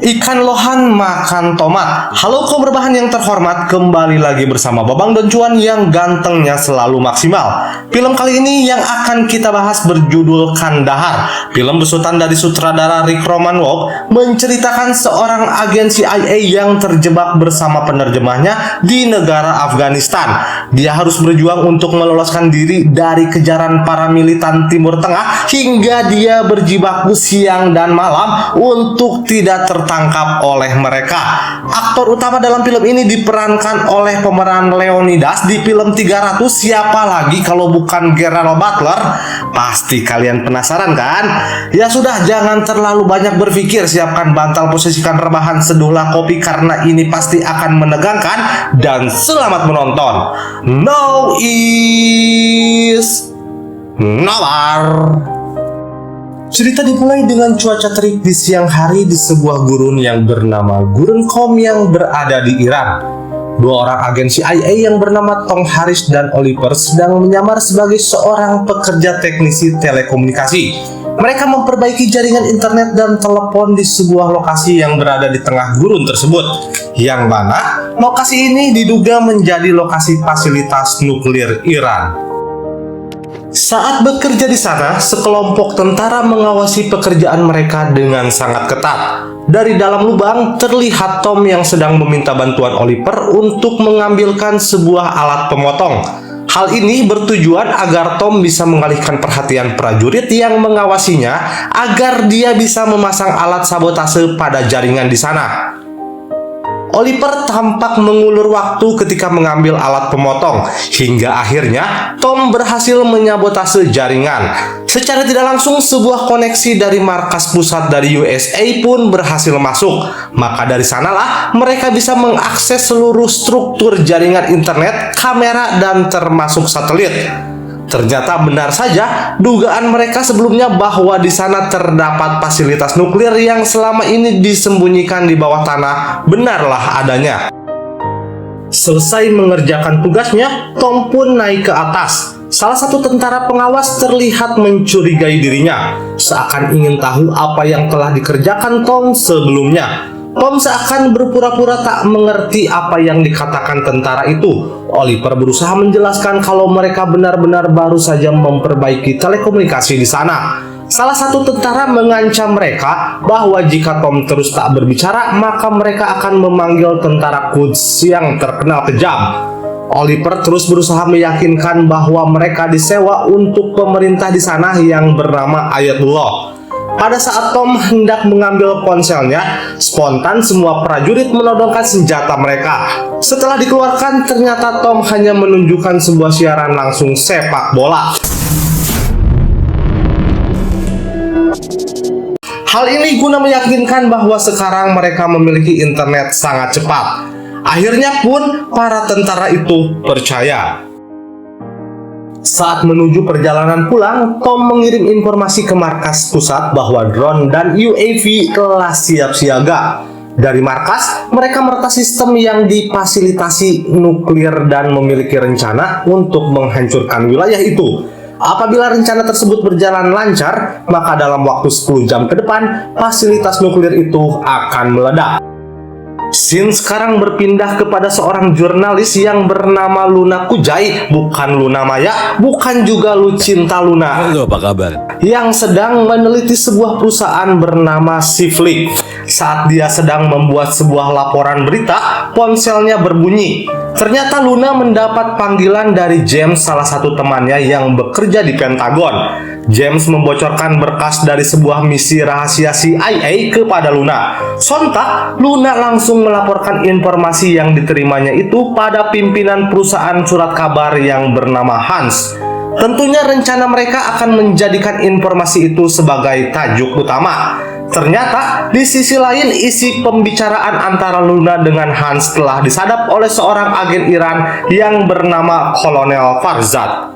Ikan lohan makan tomat. Halo kaum berbahan yang terhormat, kembali lagi bersama Babang dan Cuan yang gantengnya selalu maksimal. Film kali ini yang akan kita bahas berjudul Kandahar. Film besutan dari sutradara Rick Romanov menceritakan seorang agen CIA yang terjebak bersama penerjemahnya di negara Afghanistan. Dia harus berjuang untuk meloloskan diri dari kejaran para militan Timur Tengah hingga dia berjibaku siang dan malam untuk tidak tertangkap oleh mereka. Aktor utama dalam film ini diperankan oleh pemeran Leonidas di film 300. Siapa lagi kalau bukan Gerald Butler? Pasti kalian penasaran kan? Ya sudah, jangan terlalu banyak berpikir, siapkan bantal, posisikan rebahan, seduhlah kopi karena ini pasti akan menegangkan, dan selamat menonton. Now is Nalar. Cerita dimulai dengan cuaca terik di siang hari di sebuah gurun yang bernama Gurun Qom yang berada di Iran. Dua orang agen CIA yang bernama Tom Harris dan Oliver sedang menyamar sebagai seorang pekerja teknisi telekomunikasi. Mereka memperbaiki jaringan internet dan telepon di sebuah lokasi yang berada di tengah gurun tersebut, yang mana lokasi ini diduga menjadi lokasi fasilitas nuklir Iran. Saat bekerja di sana, sekelompok tentara mengawasi pekerjaan mereka dengan sangat ketat. Dari dalam lubang, terlihat Tom yang sedang meminta bantuan Oliver untuk mengambilkan sebuah alat pemotong. Hal ini bertujuan agar Tom bisa mengalihkan perhatian prajurit yang mengawasinya agar dia bisa memasang alat sabotase pada jaringan di sana. Oliver tampak mengulur waktu ketika mengambil alat pemotong, hingga akhirnya Tom berhasil menyabotase jaringan. Secara tidak langsung, sebuah koneksi dari markas pusat dari USA pun berhasil masuk. Maka dari sanalah mereka bisa mengakses seluruh struktur jaringan internet, kamera, dan termasuk satelit. Ternyata benar saja dugaan mereka sebelumnya bahwa di sana terdapat fasilitas nuklir yang selama ini disembunyikan di bawah tanah benarlah adanya. Selesai mengerjakan tugasnya, Tom pun naik ke atas. Salah satu tentara pengawas terlihat mencurigai dirinya, seakan ingin tahu apa yang telah dikerjakan Tom sebelumnya. Tom seakan berpura-pura tak mengerti apa yang dikatakan tentara itu. Oliver berusaha menjelaskan kalau mereka benar-benar baru saja memperbaiki telekomunikasi di sana. Salah satu tentara mengancam mereka bahwa jika Tom terus tak berbicara, maka mereka akan memanggil tentara Quds yang terkenal kejam. Oliver terus berusaha meyakinkan bahwa mereka disewa untuk pemerintah di sana yang bernama Ayatullah. Pada saat Tom hendak mengambil ponselnya, spontan semua prajurit menodongkan senjata mereka. Setelah dikeluarkan, ternyata Tom hanya menunjukkan sebuah siaran langsung sepak bola. Hal ini guna meyakinkan bahwa sekarang mereka memiliki internet sangat cepat. Akhirnya pun para tentara itu percaya. Saat menuju perjalanan pulang, Tom mengirim informasi ke markas pusat bahwa drone dan UAV telah siap siaga. Dari markas, mereka meretas sistem yang difasilitasi nuklir dan memiliki rencana untuk menghancurkan wilayah itu. Apabila rencana tersebut berjalan lancar, maka dalam waktu 10 jam ke depan, fasilitas nuklir itu akan meledak. Scene sekarang berpindah kepada seorang jurnalis yang bernama Luna Kujai, bukan Luna Maya, bukan juga Lucinta Luna. Halo, apa kabar? Yang sedang meneliti sebuah perusahaan bernama Siflik. Saat dia sedang membuat sebuah laporan berita, ponselnya berbunyi. Ternyata Luna mendapat panggilan dari James, salah satu temannya yang bekerja di Pentagon. James membocorkan berkas dari sebuah misi rahasia CIA kepada Luna. Sontak, Luna langsung melaporkan informasi yang diterimanya itu pada pimpinan perusahaan surat kabar yang bernama Hans. Tentunya rencana mereka akan menjadikan informasi itu sebagai tajuk utama. Ternyata di sisi lain isi pembicaraan antara Luna dengan Hans telah disadap oleh seorang agen Iran yang bernama Kolonel Farzad.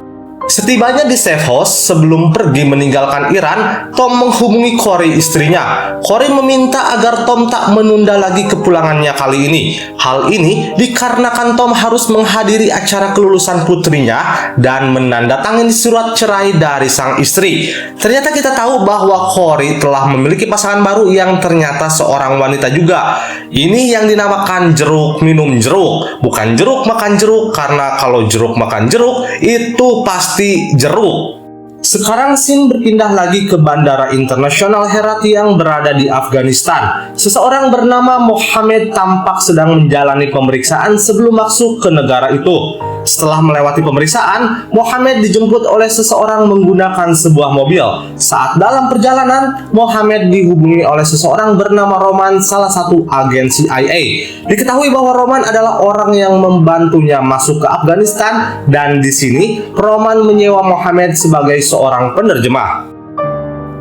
Setibanya di safe house, sebelum pergi meninggalkan Iran, Tom menghubungi Corey, istrinya. Corey meminta agar Tom tak menunda lagi kepulangannya kali ini. Hal ini dikarenakan Tom harus menghadiri acara kelulusan putrinya dan menandatangani surat cerai dari sang istri. Ternyata kita tahu bahwa Corey telah memiliki pasangan baru yang ternyata seorang wanita juga. Ini yang dinamakan jeruk minum jeruk, bukan jeruk makan jeruk, karena kalau jeruk makan jeruk itu pasti jeruk. Sekarang scene berpindah lagi ke Bandara Internasional Herat yang berada di Afghanistan. Seseorang bernama Mohammed tampak sedang menjalani pemeriksaan sebelum masuk ke negara itu. Setelah melewati pemeriksaan, Mohammed dijemput oleh seseorang menggunakan sebuah mobil. Saat dalam perjalanan, Mohammed dihubungi oleh seseorang bernama Roman, salah satu agen CIA. Diketahui bahwa Roman adalah orang yang membantunya masuk ke Afghanistan, dan di sini Roman menyewa Mohammed sebagai seorang penerjemah.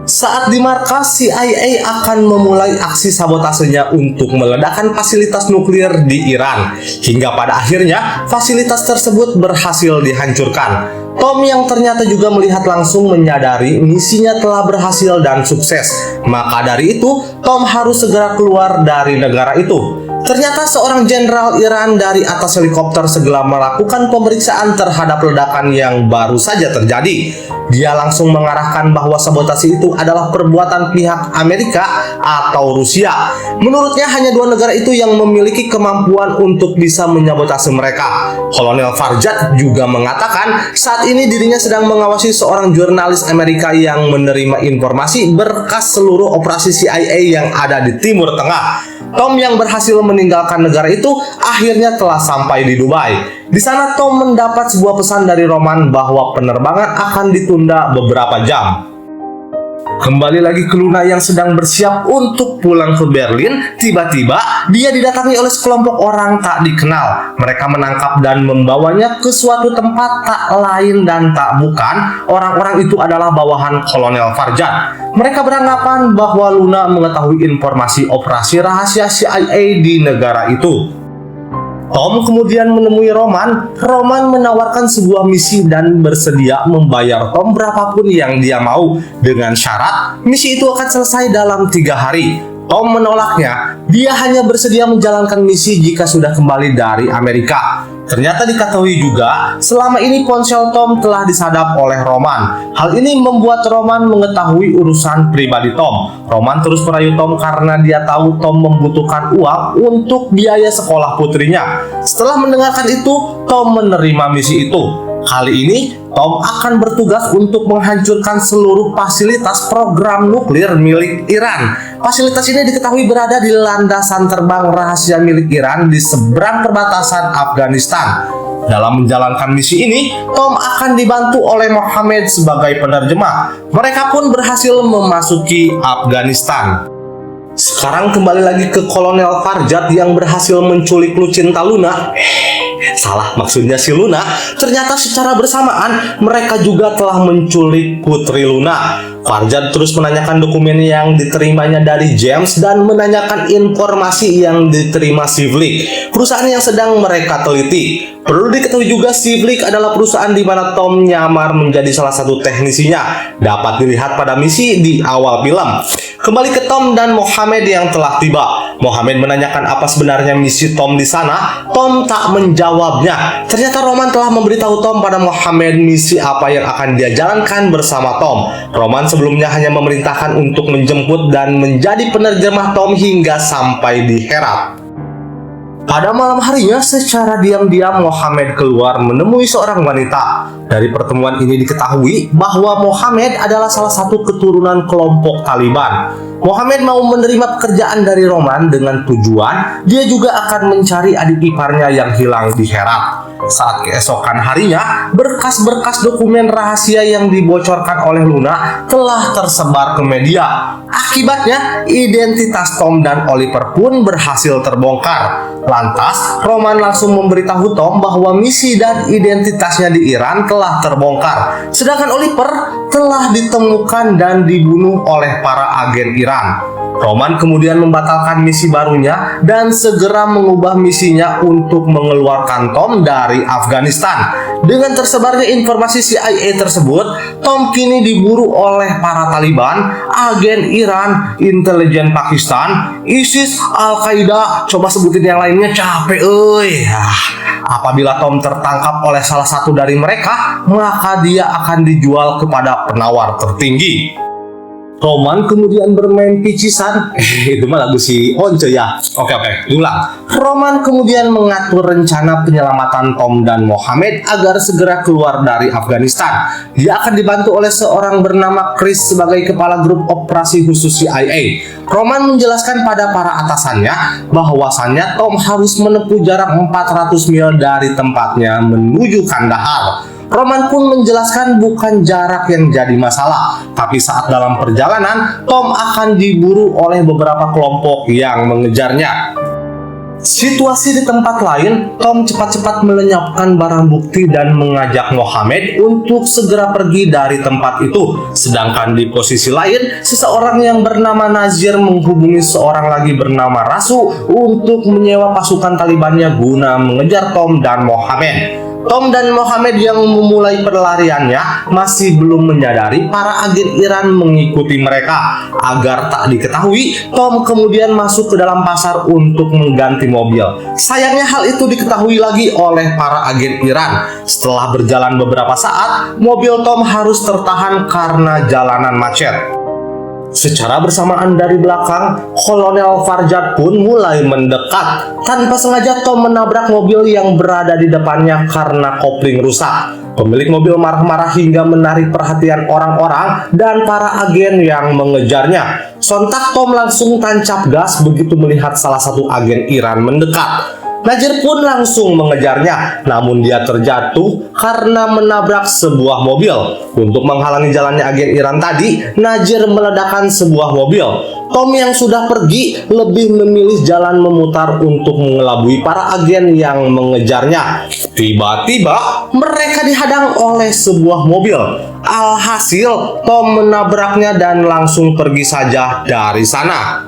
Saat di markas, CIA akan memulai aksi sabotasenya untuk meledakkan fasilitas nuklir di Iran. Hingga pada akhirnya, fasilitas tersebut berhasil dihancurkan. Tom yang ternyata juga melihat langsung menyadari misinya telah berhasil dan sukses. Maka dari itu, Tom harus segera keluar dari negara itu. Ternyata seorang jenderal Iran dari atas helikopter segera melakukan pemeriksaan terhadap ledakan yang baru saja terjadi. Dia langsung mengarahkan bahwa sabotase itu adalah perbuatan pihak Amerika atau Rusia. Menurutnya hanya dua negara itu yang memiliki kemampuan untuk bisa menyabotase mereka. Kolonel Farjad juga mengatakan saat ini dirinya sedang mengawasi seorang jurnalis Amerika yang menerima informasi berkas seluruh operasi CIA yang ada di Timur Tengah. Tom yang berhasil meninggalkan negara itu akhirnya telah sampai di Dubai. Di sana Tom mendapat sebuah pesan dari Roman bahwa penerbangan akan ditunda beberapa jam. Kembali lagi ke Luna yang sedang bersiap untuk pulang ke Berlin. Tiba-tiba dia didatangi oleh sekelompok orang tak dikenal. Mereka menangkap dan membawanya ke suatu tempat tak lain dan tak bukan. Orang-orang itu adalah bawahan Kolonel Farjad. Mereka beranggapan bahwa Luna mengetahui informasi operasi rahasia CIA di negara itu. Tom kemudian menemui Roman. Roman menawarkan sebuah misi dan bersedia membayar Tom berapapun yang dia mau dengan syarat misi itu akan selesai dalam 3 hari. Tom menolaknya. Dia hanya bersedia menjalankan misi jika sudah kembali dari Amerika. Ternyata diketahui juga, selama ini ponsel Tom telah disadap oleh Roman. Hal ini membuat Roman mengetahui urusan pribadi Tom. Roman terus merayu Tom karena dia tahu Tom membutuhkan uang untuk biaya sekolah putrinya. Setelah mendengarkan itu, Tom menerima misi itu. Kali ini, Tom akan bertugas untuk menghancurkan seluruh fasilitas program nuklir milik Iran. Fasilitas ini diketahui berada di landasan terbang rahasia milik Iran di seberang perbatasan Afghanistan. Dalam menjalankan misi ini, Tom akan dibantu oleh Mohammed sebagai penerjemah. Mereka pun berhasil memasuki Afghanistan. Sekarang kembali lagi ke Kolonel Farjad yang berhasil menculik Lucinta Luna. Salah, maksudnya si Luna. Ternyata secara bersamaan mereka juga telah menculik Putri Luna. Farjad terus menanyakan dokumen yang diterimanya dari James dan menanyakan informasi yang diterima Sivlik, perusahaan yang sedang mereka teliti. Perlu diketahui juga Sivlik adalah perusahaan di mana Tom nyamar menjadi salah satu teknisinya. Dapat dilihat pada misi di awal film. Kembali ke Tom dan Mohammed yang telah tiba. Mohammed menanyakan apa sebenarnya misi Tom di sana. Tom tak menjawabnya. Ternyata Roman telah memberitahu Tom pada Mohammed misi apa yang akan dia jalankan bersama Tom. Roman sebelumnya hanya memerintahkan untuk menjemput dan menjadi penerjemah Tom hingga sampai di Herat. Pada malam harinya, secara diam-diam Mohammed keluar menemui seorang wanita. Dari pertemuan ini diketahui bahwa Mohammed adalah salah satu keturunan kelompok Taliban. Mohammed mau menerima pekerjaan dari Roman dengan tujuan dia juga akan mencari adik iparnya yang hilang di Herat. Saat keesokan harinya, berkas-berkas dokumen rahasia yang dibocorkan oleh Luna telah tersebar ke media. Akibatnya, identitas Tom dan Oliver pun berhasil terbongkar. Lantas, Roman langsung memberitahu Tom bahwa misi dan identitasnya di Iran telah terbongkar. Sedangkan Oliver telah ditemukan dan dibunuh oleh para agen Iran. Iran. Roman kemudian membatalkan misi barunya dan segera mengubah misinya untuk mengeluarkan Tom dari Afghanistan. Dengan tersebarnya informasi CIA tersebut, Tom kini diburu oleh para Taliban, agen Iran, intelijen Pakistan, ISIS, Al-Qaeda, coba sebutin yang lainnya capek Apabila Tom tertangkap oleh salah satu dari mereka, maka dia akan dijual kepada penawar tertinggi. Roman kemudian bermain picisan. Itu mah lagu si Once ya. Oke, ulang. Roman kemudian mengatur rencana penyelamatan Tom dan Mohammed agar segera keluar dari Afghanistan. Dia akan dibantu oleh seorang bernama Chris sebagai kepala grup operasi khusus CIA. Roman menjelaskan pada para atasannya bahwasannya Tom harus menempuh jarak 400 mil dari tempatnya menuju Kandahar. Roman pun menjelaskan bukan jarak yang jadi masalah, tapi saat dalam perjalanan, Tom akan diburu oleh beberapa kelompok yang mengejarnya. Situasi di tempat lain, Tom cepat-cepat melenyapkan barang bukti dan mengajak Mohammed untuk segera pergi dari tempat itu. Sedangkan di posisi lain, seseorang yang bernama Nazir menghubungi seorang lagi bernama Rasu untuk menyewa pasukan Talibannya guna mengejar Tom dan Mohammed. Tom dan Mohammed yang memulai pelariannya masih belum menyadari para agen Iran mengikuti mereka. Agar tak diketahui, Tom kemudian masuk ke dalam pasar untuk mengganti mobil. Sayangnya hal itu diketahui lagi oleh para agen Iran. Setelah berjalan beberapa saat, mobil Tom harus tertahan karena jalanan macet. Secara bersamaan dari belakang, Kolonel Farjad pun mulai mendekat. Tanpa sengaja Tom menabrak mobil yang berada di depannya karena kopling rusak. Pemilik mobil marah-marah hingga menarik perhatian orang-orang dan para agen yang mengejarnya. Sontak Tom langsung tancap gas begitu melihat salah satu agen Iran mendekat. Nazir pun langsung mengejarnya, namun dia terjatuh karena menabrak sebuah mobil. Untuk menghalangi jalannya agen Iran tadi, Nazir meledakkan sebuah mobil. Tom yang sudah pergi lebih memilih jalan memutar untuk mengelabui para agen yang mengejarnya. Tiba-tiba mereka dihadang oleh sebuah mobil. Alhasil Tom menabraknya dan langsung pergi saja dari sana.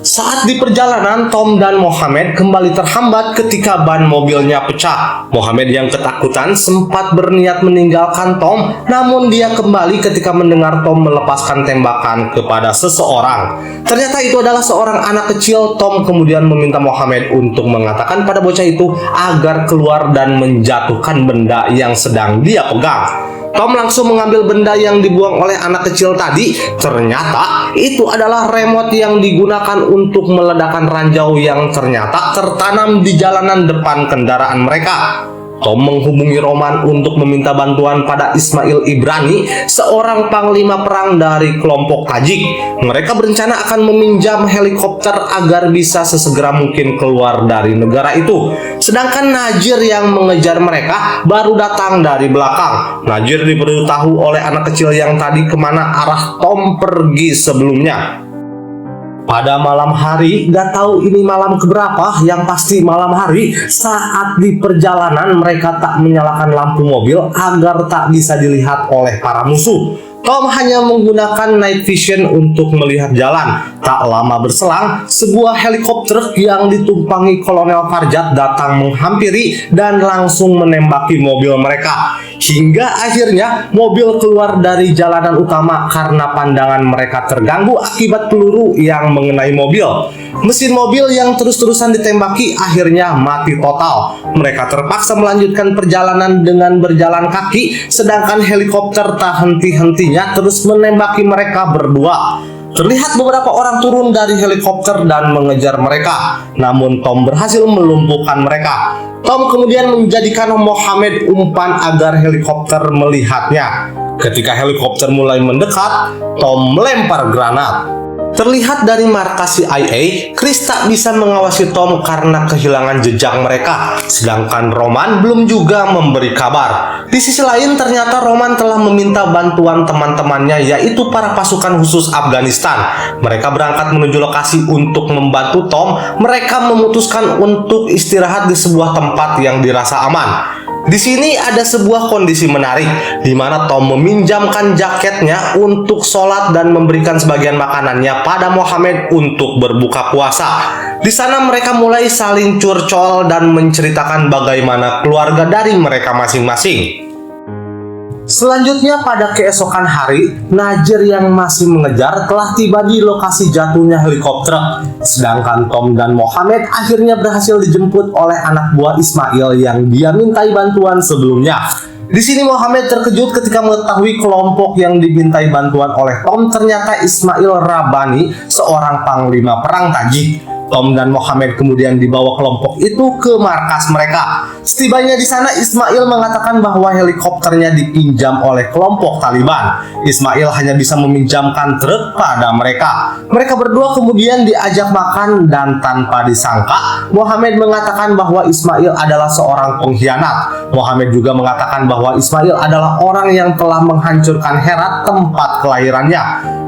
Saat di perjalanan, Tom dan Mohammed kembali terhambat ketika ban mobilnya pecah. Mohammed yang ketakutan sempat berniat meninggalkan Tom, namun dia kembali ketika mendengar Tom melepaskan tembakan kepada seseorang. Ternyata itu adalah seorang anak kecil. Tom kemudian meminta Mohammed untuk mengatakan pada bocah itu agar keluar dan menjatuhkan benda yang sedang dia pegang. Tom langsung mengambil benda yang dibuang oleh anak kecil tadi. Ternyata itu adalah remote yang digunakan untuk meledakkan ranjau yang ternyata tertanam di jalanan depan kendaraan mereka. Tom menghubungi Roman untuk meminta bantuan pada Ismail Ibrani, seorang panglima perang dari kelompok Tajik. Mereka berencana akan meminjam helikopter agar bisa sesegera mungkin keluar dari negara itu. Sedangkan Najir yang mengejar mereka baru datang dari belakang. Najir diberitahu oleh anak kecil yang tadi kemana arah Tom pergi sebelumnya. Pada malam hari, gak tahu ini malam keberapa, yang pasti malam hari, saat di perjalanan mereka tak menyalakan lampu mobil agar tak bisa dilihat oleh para musuh. Tom hanya menggunakan night vision untuk melihat jalan. Tak lama berselang, sebuah helikopter yang ditumpangi Kolonel Farjad datang menghampiri dan langsung menembaki mobil mereka. Hingga akhirnya mobil keluar dari jalanan utama karena pandangan mereka terganggu akibat peluru yang mengenai mobil. Mesin mobil yang terus-terusan ditembaki akhirnya mati total. Mereka terpaksa melanjutkan perjalanan dengan berjalan kaki, sedangkan helikopter tak henti-hentinya terus menembaki mereka berdua. Terlihat beberapa orang turun dari helikopter dan mengejar mereka, namun Tom berhasil melumpuhkan mereka. Tom kemudian menjadikan Mohammed umpan agar helikopter melihatnya. Ketika helikopter mulai mendekat, Tom melempar granat. Terlihat dari markas CIA, Chris tak bisa mengawasi Tom karena kehilangan jejak mereka, sedangkan Roman belum juga memberi kabar. Di sisi lain, ternyata Roman telah meminta bantuan teman-temannya, yaitu para pasukan khusus Afghanistan. Mereka berangkat menuju lokasi untuk membantu Tom. Mereka memutuskan untuk istirahat di sebuah tempat yang dirasa aman. Di sini ada sebuah kondisi menarik di mana Tom meminjamkan jaketnya untuk sholat dan memberikan sebagian makanannya pada Mohamed untuk berbuka puasa. Di sana mereka mulai saling curcol dan menceritakan bagaimana keluarga dari mereka masing-masing. Selanjutnya pada keesokan hari, Najir yang masih mengejar telah tiba di lokasi jatuhnya helikopter. Sedangkan Tom dan Mohamed akhirnya berhasil dijemput oleh anak buah Ismail yang dia mintai bantuan sebelumnya. Di sini Mohamed terkejut ketika mengetahui kelompok yang dimintai bantuan oleh Tom ternyata Ismail Rabani, seorang panglima perang Tajik. Tom dan Mohamed kemudian dibawa kelompok itu ke markas mereka. Setibanya di sana, Ismail mengatakan bahwa helikopternya dipinjam oleh kelompok Taliban. Ismail hanya bisa meminjamkan truk pada mereka. Mereka berdua kemudian diajak makan dan tanpa disangka, Mohamed mengatakan bahwa Ismail adalah seorang pengkhianat. Mohamed juga mengatakan bahwa Ismail adalah orang yang telah menghancurkan Herat, tempat kelahirannya.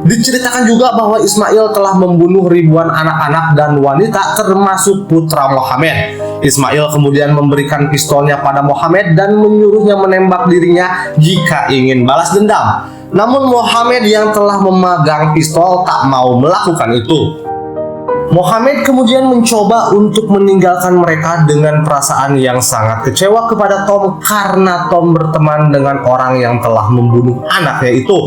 Diceritakan juga bahwa Ismail telah membunuh ribuan anak-anak dan wanita termasuk putra Mohamed. Ismail kemudian memberikan pistolnya pada Mohamed dan menyuruhnya menembak dirinya jika ingin balas dendam. Namun Mohamed yang telah memegang pistol tak mau melakukan itu. Mohamed kemudian mencoba untuk meninggalkan mereka dengan perasaan yang sangat kecewa kepada Tom karena Tom berteman dengan orang yang telah membunuh anaknya itu.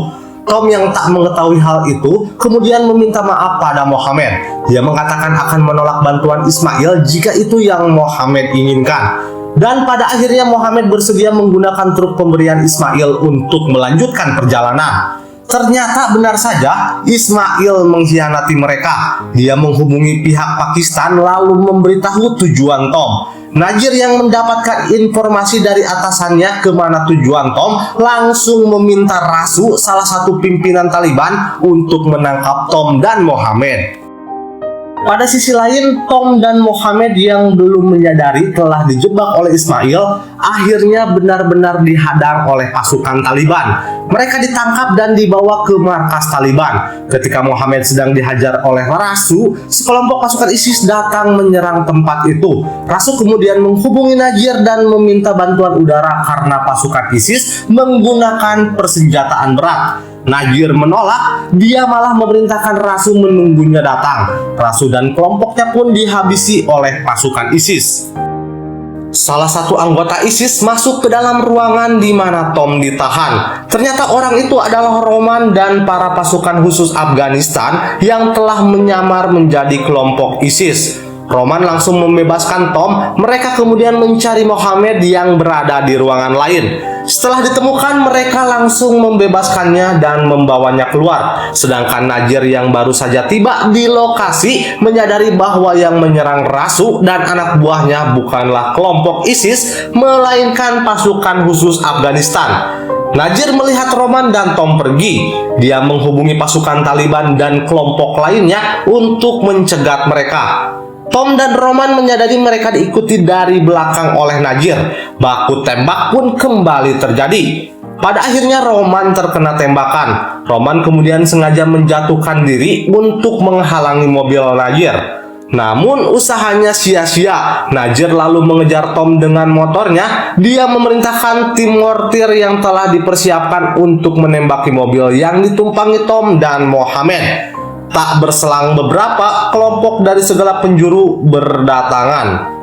Tom yang tak mengetahui hal itu kemudian meminta maaf pada Mohamed. Dia mengatakan akan menolak bantuan Ismail jika itu yang Mohamed inginkan. Dan pada akhirnya Mohamed bersedia menggunakan truk pemberian Ismail untuk melanjutkan perjalanan. Ternyata benar saja Ismail mengkhianati mereka. Dia menghubungi pihak Pakistan lalu memberitahu tujuan Tom. Najir yang mendapatkan informasi dari atasannya kemana tujuan Tom langsung meminta Rasu, salah satu pimpinan Taliban, untuk menangkap Tom dan Mohamed. Pada sisi lain, Tom dan Mohamed yang belum menyadari telah dijebak oleh Ismail akhirnya benar-benar dihadang oleh pasukan Taliban. Mereka ditangkap dan dibawa ke markas Taliban. Ketika Mohamed sedang dihajar oleh Rasu, sekelompok pasukan ISIS datang menyerang tempat itu. Rasu kemudian menghubungi Najir dan meminta bantuan udara karena pasukan ISIS menggunakan persenjataan berat. Najir menolak, dia malah memerintahkan Rasu menunggunya datang. Rasu dan kelompoknya pun dihabisi oleh pasukan ISIS. Salah satu anggota ISIS masuk ke dalam ruangan di mana Tom ditahan. Ternyata orang itu adalah Roman dan para pasukan khusus Afghanistan yang telah menyamar menjadi kelompok ISIS. Roman langsung membebaskan Tom. Mereka kemudian mencari Mohamed yang berada di ruangan lain. Setelah ditemukan, mereka langsung membebaskannya dan membawanya keluar. Sedangkan Najir yang baru saja tiba di lokasi menyadari bahwa yang menyerang Rasu dan anak buahnya bukanlah kelompok ISIS, melainkan pasukan khusus Afghanistan. Najir melihat Roman dan Tom pergi. Dia menghubungi pasukan Taliban dan kelompok lainnya untuk mencegat mereka. Tom dan Roman menyadari mereka diikuti dari belakang oleh Najir. Baku tembak pun kembali terjadi. Pada akhirnya Roman terkena tembakan. Roman kemudian sengaja menjatuhkan diri untuk menghalangi mobil Najir. Namun usahanya sia-sia. Najir lalu mengejar Tom dengan motornya. Dia memerintahkan tim mortir yang telah dipersiapkan untuk menembaki mobil yang ditumpangi Tom dan Mohamed. Tak berselang beberapa, kelompok dari segala penjuru berdatangan.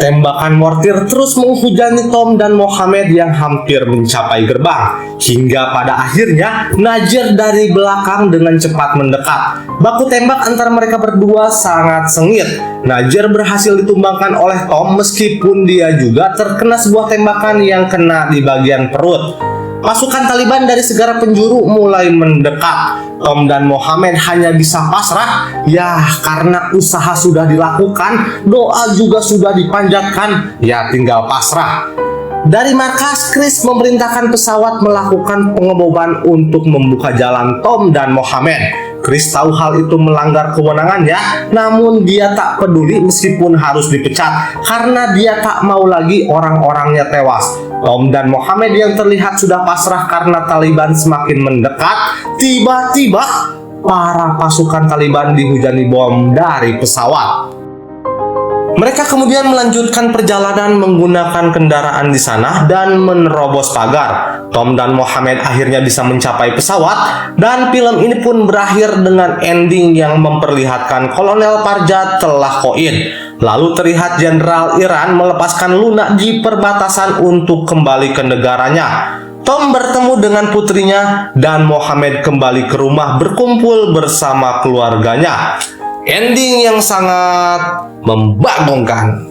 Tembakan mortir terus menghujani Tom dan Mohamed yang hampir mencapai gerbang. Hingga pada akhirnya Najir dari belakang dengan cepat mendekat. Baku tembak antara mereka berdua sangat sengit. Najir berhasil ditumbangkan oleh Tom meskipun dia juga terkena sebuah tembakan yang kena di bagian perut. Pasukan Taliban dari segala penjuru mulai mendekat. Tom dan Mohamed hanya bisa pasrah. Ya, karena usaha sudah dilakukan, doa juga sudah dipanjatkan, ya tinggal pasrah. Dari markas, Chris memerintahkan pesawat melakukan pengeboban untuk membuka jalan Tom dan Mohamed. Chris tahu hal itu melanggar kewenangannya, namun dia tak peduli meskipun harus dipecat karena dia tak mau lagi orang-orangnya tewas. Tom dan Mohamed yang terlihat sudah pasrah karena Taliban semakin mendekat, tiba-tiba para pasukan Taliban dihujani bom dari pesawat. Mereka kemudian melanjutkan perjalanan menggunakan kendaraan di sana dan menerobos pagar. Tom dan Mohamed akhirnya bisa mencapai pesawat, dan film ini pun berakhir dengan ending yang memperlihatkan Kolonel Parjad telah koin. Lalu terlihat Jenderal Iran melepaskan lunak di perbatasan untuk kembali ke negaranya. Tom bertemu dengan putrinya dan Mohamed kembali ke rumah berkumpul bersama keluarganya. Ending yang sangat membagongkan.